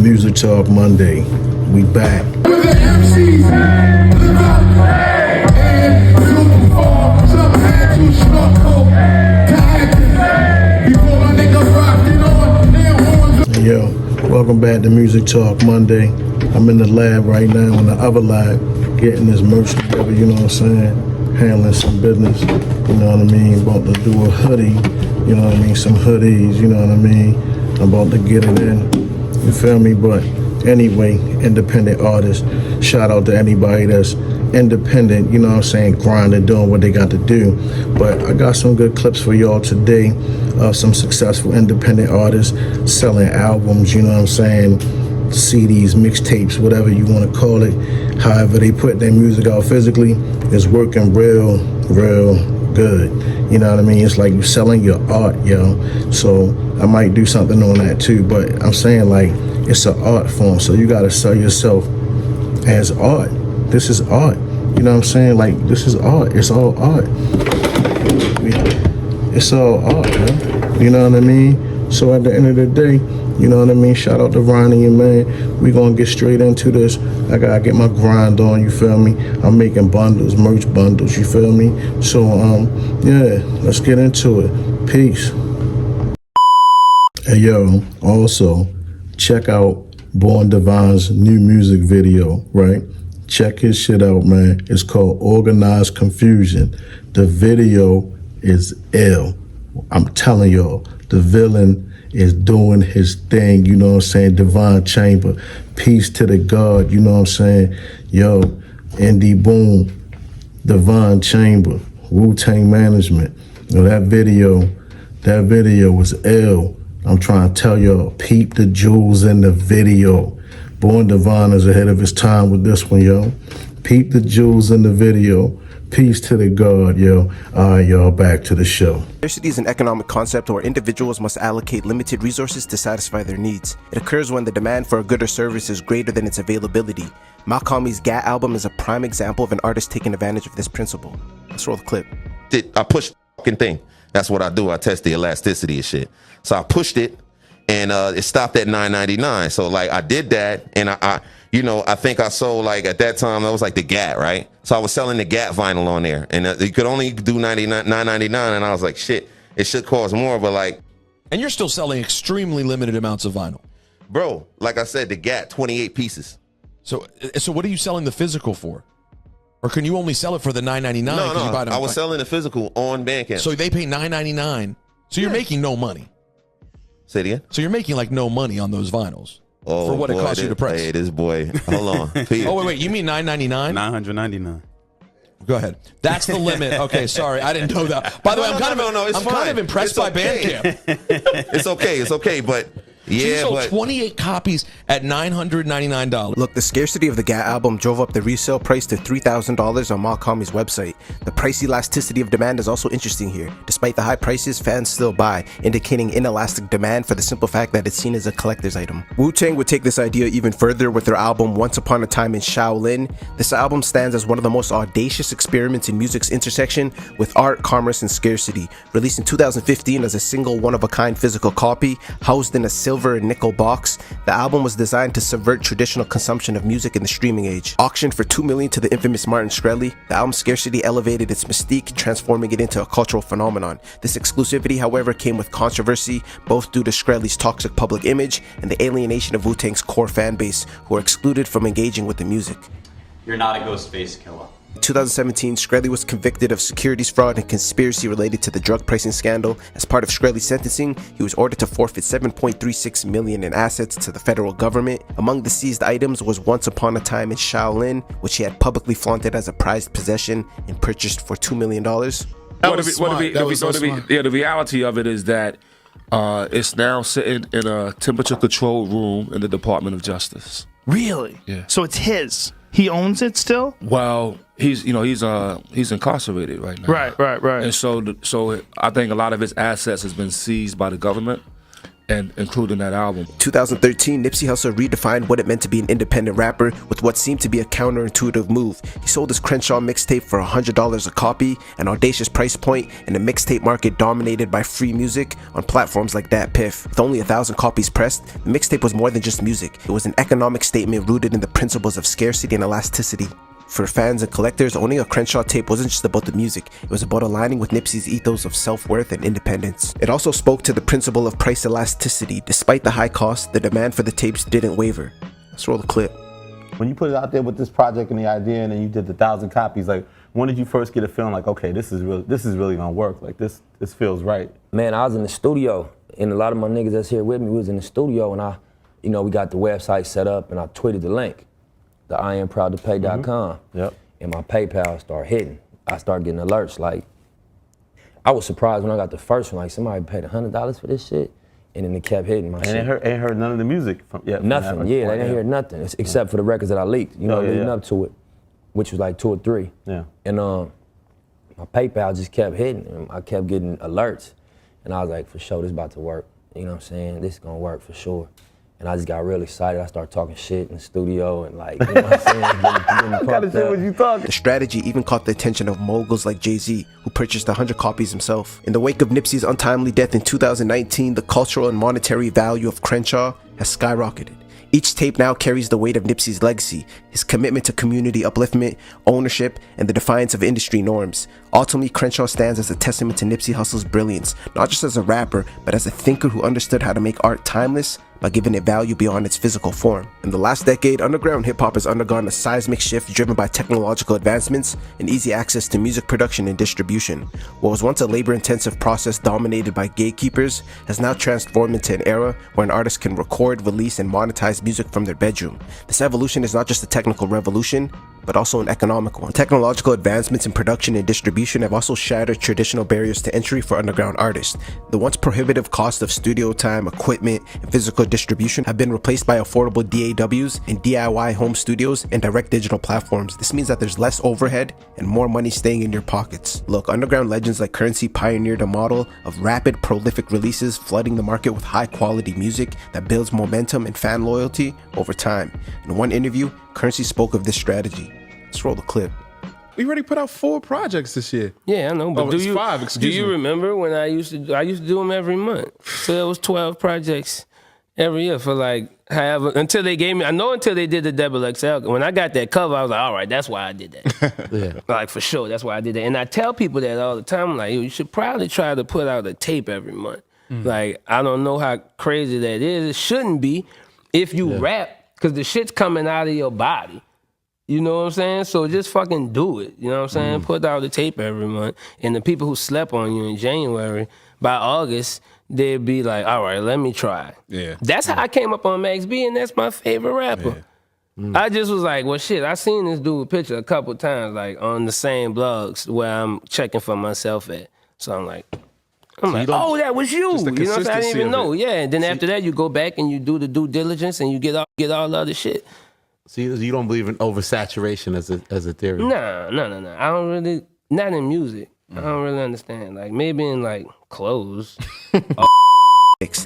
Music Talk Monday. We back. Yo, welcome back to Music Talk Monday. I'm in the lab right now, in the other lab, getting this merch together, you know what I'm saying? Handling some business, you know what I mean? About to do a hoodie, you know what I mean? Some hoodies, you know what I mean? I'm about to get it in, you feel me? But anyway, independent artists, shout out to anybody that's independent, you know what I'm saying, grinding, doing what they got to do. But I got some good clips for y'all today of some successful independent artists selling albums, you know what I'm saying, CDs, mixtapes, whatever you want to call it. However they put their music out physically is working real good. You know what I mean? It's like you selling your art, yo. So I might do something on that too, but I'm saying like it's an art form, so you gotta sell yourself as art. This is art. You know what I'm saying? Like this is art. It's all art. It's all art, man. You know what I mean? So at the end of the day, you know what I mean? Shout out to Ronnie and man. We gonna get straight into this. I gotta get my grind on, you feel me? I'm making bundles, merch bundles, you feel me? So yeah, let's get into it. Peace. Hey yo, also check out Born Divine's new music video, right? Check his shit out, man. It's called Organized Confusion. The video is ill. I'm telling y'all, the villain is doing his thing, you know what I'm saying? Divine Chamber, peace to the God, you know what I'm saying? Yo, Indie Boom, Divine Chamber, Wu-Tang Management. You know, that video was ill. I'm trying to tell y'all, peep the jewels in the video. Born Divine is ahead of his time with this one, yo. Peep the jewels in the video. Peace to the God, yo. All right, y'all, back to the show. Scarcity is an economic concept where individuals must allocate limited resources to satisfy their needs. It occurs when the demand for a good or service is greater than its availability. Malcolm's GAT album is a prime example of an artist taking advantage of this principle. Let's roll the clip. I pushed the fucking thing. That's what I do. I test the elasticity and shit. So I pushed it, and it stopped at $9.99. So like I did that, and I think I sold, like at that time that was like the GAT, right? So I was selling the GAT vinyl on there, and you could only do $9.99, and I was like, shit, it should cost more, but like. And you're still selling extremely limited amounts of vinyl, bro. Like I said, the GAT 28 pieces. So what are you selling the physical for? Or can you only sell it for the $9.99? No, I was selling the physical on Bandcamp. So they pay $9.99. So you're making no money. Say it again? So you're making like no money on those vinyls for what it costs you to press. Hey, this boy. Hold on. Oh, wait. You mean $9.99? $999. Go ahead. That's the limit. Okay, sorry. I didn't know that. By the way, I'm kind of impressed by Bandcamp. It's okay, but yeah, so you sold 28 copies at $999. Look, the scarcity of the GAT album drove up the resale price to $3,000 on Malcolm's website. The price elasticity of demand is also interesting here. Despite the high prices, fans still buy, indicating inelastic demand for the simple fact that it's seen as a collector's item. Wu-Tang would take this idea even further with their album Once Upon a Time in Shaolin. This album stands as one of the most audacious experiments in music's intersection with art, commerce, and scarcity. Released in 2015 as a single one-of-a-kind physical copy, housed in a silver and nickel box, the album was designed to subvert traditional consumption of music in the streaming age. Auctioned for $2 million to the infamous Martin Shkreli, the album's scarcity elevated its mystique, transforming it into a cultural phenomenon. This exclusivity, however, came with controversy, both due to Shkreli's toxic public image and the alienation of Wu-Tang's core fan base, who are excluded from engaging with the music. You're not a Ghostface killer. In 2017, Shkreli was convicted of securities fraud and conspiracy related to the drug pricing scandal. As part of Shkreli's sentencing, he was ordered to forfeit $7.36 million in assets to the federal government. Among the seized items was Once Upon a Time in Shaolin, which he had publicly flaunted as a prized possession and purchased for $2 million. The reality of it is that it's now sitting in a temperature-controlled room in the Department of Justice. Really? Yeah. So it's his. He owns it still? Well, he's incarcerated right now. Right. And so I think a lot of his assets has been seized by the government, and including that album. 2013, Nipsey Hussle redefined what it meant to be an independent rapper with what seemed to be a counterintuitive move. He sold his Crenshaw mixtape for $100 a copy, an audacious price point in a mixtape market dominated by free music on platforms like DatPiff. With only 1,000 copies pressed, the mixtape was more than just music. It was an economic statement rooted in the principles of scarcity and elasticity. For fans and collectors, owning a Crenshaw tape wasn't just about the music, it was about aligning with Nipsey's ethos of self-worth and independence. It also spoke to the principle of price elasticity. Despite the high cost, the demand for the tapes didn't waver. Let's roll the clip. When you put it out there with this project and the idea, and then you did the 1,000 copies, like, when did you first get a feeling like, okay, this is really gonna work, like this feels right? Man, I was in the studio, and a lot of my niggas that's here with me was in the studio, and we got the website set up, and I tweeted the link. The IamProudToPay.com. Yep. And my PayPal started hitting. I started getting alerts. Like, I was surprised when I got the first one. Like, somebody paid $100 for this shit, and then it kept hitting my shit. And ain't heard none of the music yet. Nothing. They didn't hear nothing except for the records that I leaked. Leading up to it, which was like 2 or 3. Yeah. And my PayPal just kept hitting, and I kept getting alerts, and I was like, for sure, this about to work. You know what I'm saying? This is gonna work for sure. And I just got real excited. I started talking shit in the studio and like, you know what I'm saying? Getting What kind of shit was you talking? The strategy even caught the attention of moguls like Jay-Z, who purchased 100 copies himself. In the wake of Nipsey's untimely death in 2019, the cultural and monetary value of Crenshaw has skyrocketed. Each tape now carries the weight of Nipsey's legacy, his commitment to community upliftment, ownership, and the defiance of industry norms. Ultimately, Crenshaw stands as a testament to Nipsey Hussle's brilliance, not just as a rapper, but as a thinker who understood how to make art timeless by giving it value beyond its physical form. In the last decade, underground hip-hop has undergone a seismic shift driven by technological advancements and easy access to music production and distribution. What was once a labor-intensive process dominated by gatekeepers has now transformed into an era where an artist can record, release, and monetize music from their bedroom. This evolution is not just a technical revolution, but also an economic one. Technological advancements in production and distribution have also shattered traditional barriers to entry for underground artists. The once prohibitive cost of studio time, equipment, and physical distribution have been replaced by affordable DAWs and DIY home studios and direct digital platforms. This means that there's less overhead and more money staying in your pockets. Look, underground legends like Currency pioneered a model of rapid, prolific releases, flooding the market with high-quality music that builds momentum and fan loyalty over time. In one interview, Currency spoke of this strategy. Let's roll the clip. We already put out 4 projects this year. Yeah, I know. But it's 5, excuse me. Do you remember when I used to do them every month? So it was 12 projects every year for like however, until they gave me, until they did the double XL. When I got that cover, I was like, all right, that's why I did that. Yeah. Like for sure, that's why I did that. And I tell people that all the time, like, you should probably try to put out a tape every month. Like, I don't know how crazy that is. It shouldn't be if you rap, because the shit's coming out of your body. You know what I'm saying? So just fucking do it. You know what I'm saying? Put out the tape every month. And the people who slept on you in January, by August, they'd be like, all right, let me try. Yeah. That's how I came up on Max B, and that's my favorite rapper. I just was like, well, shit, I seen this dude picture a couple times, like on the same blogs where I'm checking for myself at. So I'm like, oh, that was you. Just the You know what I'm saying? I didn't even consistency of know. it. Yeah, and then after that, you go back and you do the due diligence and you get all the other shit. So you don't believe in oversaturation as a theory? Nah. I don't really, not in music. I don't really understand. Like maybe in like clothes.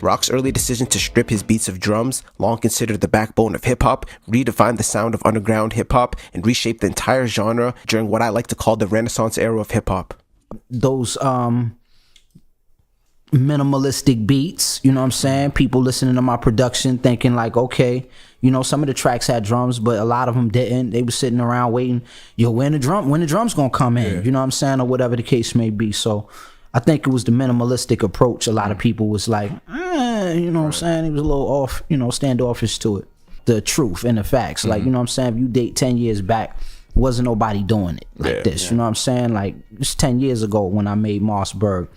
Rock's early decision to strip his beats of drums, long considered the backbone of hip-hop, redefined the sound of underground hip-hop, and reshaped the entire genre during what I like to call the Renaissance era of hip-hop. Those minimalistic beats, you know what I'm saying? People listening to my production thinking like, okay, you know, some of the tracks had drums, but a lot of them didn't. They were sitting around waiting, when the drums gonna come in, you know what I'm saying? Or whatever the case may be. So I think it was the minimalistic approach. A lot of people was like, you know what I'm saying? It was a little off, you know, standoffish to it. The truth and the facts. Like, you know what I'm saying? If you date 10 years back, wasn't nobody doing it like this. You know what I'm saying? Like, it's 10 years ago when I made Mossberg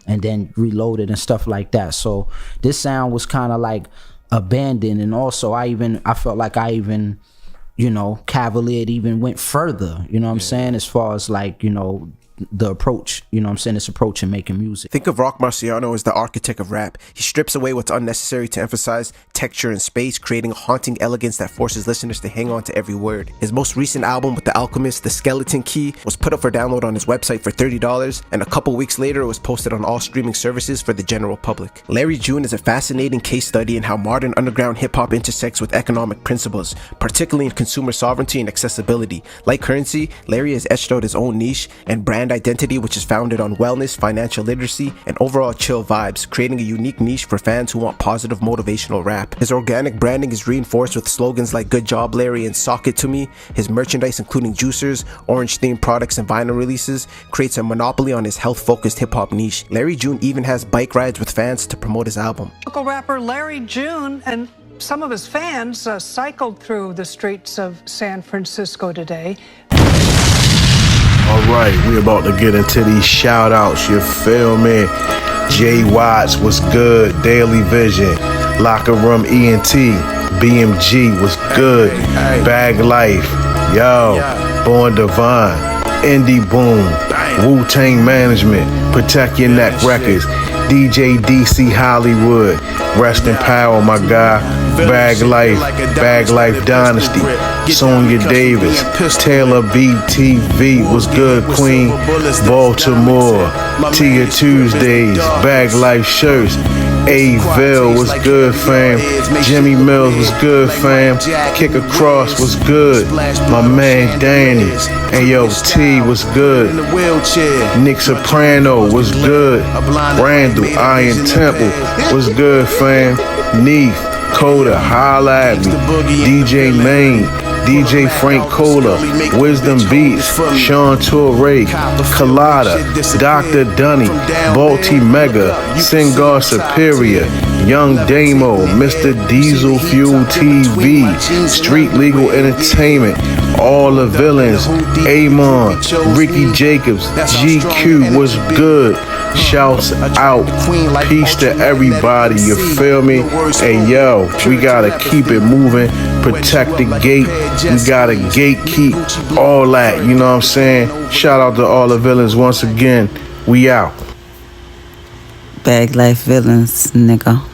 and then reloaded and stuff like that. So this sound was kind of like abandoned. And also I felt like I you know, cavaliered even went further, you know what I'm saying? As far as like, you know, the approach. You know what I'm saying? This approach in making music. Think of Rock Marciano as the architect of rap. He strips away what's unnecessary to emphasize texture and space, creating a haunting elegance that forces listeners to hang on to every word. His most recent album with The Alchemist, The Skeleton Key, was put up for download on his website for $30, and a couple weeks later it was posted on all streaming services for the general public. Larry June is a fascinating case study in how modern underground hip-hop intersects with economic principles, particularly in consumer sovereignty and accessibility. Like Currency, Larry has etched out his own niche and brand identity, which is founded on wellness, financial literacy, and overall chill vibes, creating a unique niche for fans who want positive motivational rap. His organic branding is reinforced with slogans like "Good Job Larry" and "Sock It To Me." His merchandise, including juicers, orange-themed products, and vinyl releases, creates a monopoly on his health-focused hip-hop niche. Larry June even has bike rides with fans to promote his album. Local rapper Larry June and some of his fans cycled through the streets of San Francisco today. All right, we about to get into these shout outs, you feel me? Jay Watts was good, Daily Vision, Locker Room ENT, BMG was good, Bag Life, yo, Born Divine, Indie Boom, Wu-Tang Management, Protect Your Neck Records, DJ DC Hollywood, Rest in Power, my guy, Bag Life Dynasty, Sonya Davis, Taylor BTV was good, Queen, Baltimore, Tia Tuesdays, Bag Life Shirts, A-Ville was good, fam, Jimmy Mills was good, fam, Kick Across was good, my man Danny, and yo, T was good, Nick Soprano was good, Randall, Iron Temple was good, fam, Neef, Coda, holla at me, DJ Main, DJ Frank Cola, Wisdom Beats, Sean Torre, Colada, Dr. Dunny, Balti Mega, Singar Superior, Young Damo, Mr. Diesel Fuel TV, Street Legal Entertainment, All the Villains, Amon, Ricky Jacobs, GQ was good. Shouts out, peace to everybody, you feel me? Hey yo, we gotta keep it moving, protect the gate, we gotta gatekeep, all that, you know what I'm saying? Shout out to all the villains once again, we out. Bag Life Villains, nigga.